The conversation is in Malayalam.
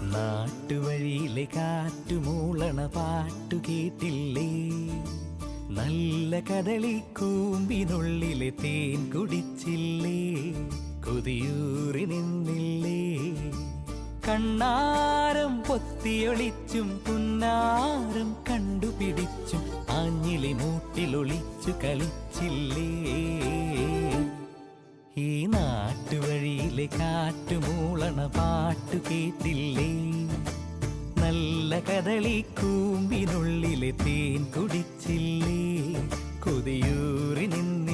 നാട്ടുവഴിയിലെ കാറ്റുമൂളണ പാട്ടു കേട്ടില്ലേ? നല്ല കദളിക്കൂമ്പിനുള്ളിലെ തേൻ കുടിച്ചില്ലേ? കൊതിയൂറി നിന്നില്ലേ? കണ്ണാരം പൊത്തിയൊളിച്ചും പുന്നാരം കണ്ടുപിടിച്ചും ആഞ്ഞിലി മൂട്ടിലൊളിച്ചു കളിച്ചില്ലേ? ഈ നാട്ടുവഴിയിലെ കാറ്റുമൂളണ പാട്ടു കേട്ടില്ലേ? നല്ല കദളിക്കൂമ്പിനുള്ളിലെ തേൻ കുടിച്ചില്ലേ? കൊതിയൂറി നിന്ന്